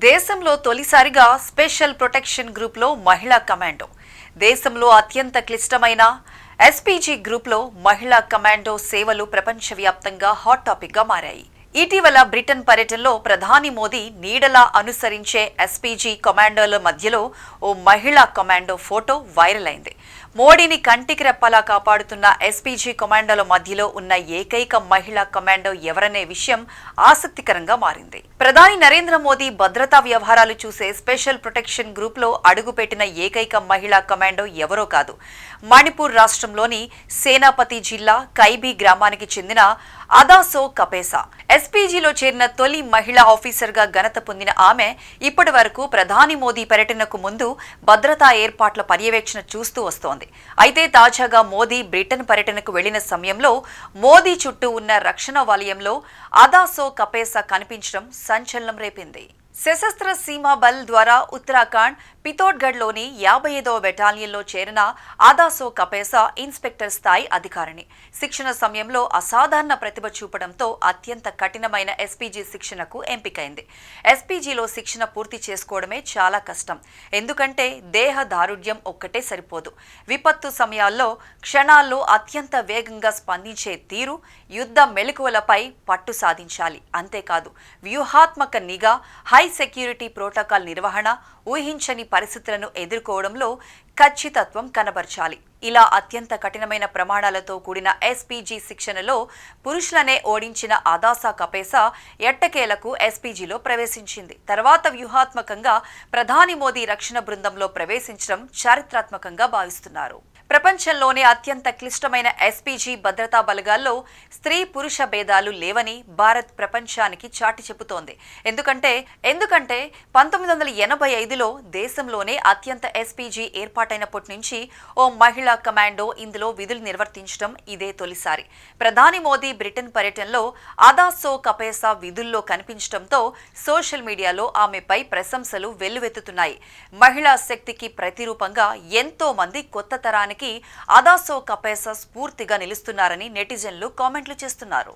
దేశంలో తొలిసారిగా special protection గ్రూప్లో మహిళా కమాండో. దేశంలో అత్యంత క్లిష్టమైన ఎస్పీజీ గ్రూప్లో మహిళా కమాండో సేవలు ప్రపంచవ్యాప్తంగా హాట్ టాపిక్గా మారాయి. ఇటీవల బ్రిటన్ పర్యటనలో ప్రధాని మోదీ నీడలా అనుసరించే ఎస్పీజీ కమాండోల మధ్యలో ఓ మహిళా కమాండో ఫోటో వైరల్ అయింది. మోడీని కంటికి రెప్పలా కాపాడుతున్న ఎస్పీజీ కమాండోల మధ్యలో ఉన్న ఏకైక మహిళా కమాండో ఎవరనే విషయం ఆసక్తికరంగా మారింది. ప్రధాని నరేంద్ర మోదీ భద్రతా వ్యవహారాలు చూసే స్పెషల్ ప్రొటెక్షన్ గ్రూప్లో అడుగుపెట్టిన ఏకైక మహిళా కమాండో ఎవరో కాదు, మణిపూర్ రాష్ట్రంలోని సేనాపతి జిల్లా కైబీ గ్రామానికి చెందిన అదాసో కపేసా. ఎస్పీజీలో చేరిన తొలి మహిళా ఆఫీసర్గా ఘనత పొందిన ఆమె ఇప్పటి వరకు ప్రధాని మోదీ పర్యటనకు ముందు భద్రతా ఏర్పాట్ల పర్యవేక్షణ చూస్తూ వస్తోంది. అయితే తాజాగా మోదీ బ్రిటన్ పర్యటనకు వెళ్లిన సమయంలో మోదీ చుట్టూ ఉన్న రక్షణ వలయంలో అదాసో కపేసా కనిపించడం సంచలనం రేపింది. సశస్త్ర సీమా బల్ ద్వారా ఉత్తరాఖండ్ పితోడ్గఢ్లోని 55వ బెటాలియన్లో చేరిన అదాసో కపేసా ఇన్స్పెక్టర్ స్థాయి అధికారిని. శిక్షణ సమయంలో అసాధారణ ప్రతిభ చూపడంతో అత్యంత కఠినమైన ఎస్పీజీ శిక్షణకు ఎంపికైంది. ఎస్పీజీలో శిక్షణ పూర్తి చేసుకోవడమే చాలా కష్టం. ఎందుకంటే దేహ దారుఢ్యం ఒక్కటే సరిపోదు. విపత్తు సమయాల్లో క్షణాల్లో అత్యంత వేగంగా స్పందించే తీరు, యుద్ధ మెలకువలపై పట్టు సాధించాలి. అంతేకాదు వ్యూహాత్మక నిఘా, హై సెక్యూరిటీ ప్రోటోకాల్ నిర్వహణ, ఊహించని పరిస్థితులను ఎదుర్కోవడంలో ఖచ్చితత్వం కనబర్చాలి. ఇలా అత్యంత కఠినమైన ప్రమాణాలతో కూడిన ఎస్పీజీ శిక్షణలో పురుషులనే ఓడించిన అదాసా కపేసా ఎట్టకేలకు ఎస్పీజీలో ప్రవేశించింది. తర్వాత వ్యూహాత్మకంగా ప్రధాని మోదీ రక్షణ బృందంలో ప్రవేశించడం చారిత్రాత్మకంగా భావిస్తున్నారు. ప్రపంచంలోనే అత్యంత క్లిష్టమైన ఎస్పీజీ భద్రతా బలగాల్లో స్త్రీ పురుష భేదాలు లేవని భారత్ ప్రపంచానికి చాటి చెబుతోంది. ఎందుకంటే 1985లో దేశంలోనే అత్యంత ఎస్పీజీ ఏర్పాటైనప్పటి నుంచి ఓ మహిళా కమాండో ఇందులో విధులు నిర్వర్తించడం ఇదే తొలిసారి. ప్రధాని మోదీ బ్రిటన్ పర్యటనలో అదాసో కపేసా విధుల్లో కనిపించడంతో సోషల్ మీడియాలో ఆమెపై ప్రశంసలు వెల్లువెత్తుతున్నాయి. మహిళా శక్తికి ప్రతిరూపంగా ఎంతో మంది కొత్త తరానికి అదాసో కపేసా స్ఫూర్తిగా నిలుస్తున్నారని నెటిజన్లు కామెంట్లు చేస్తున్నారు.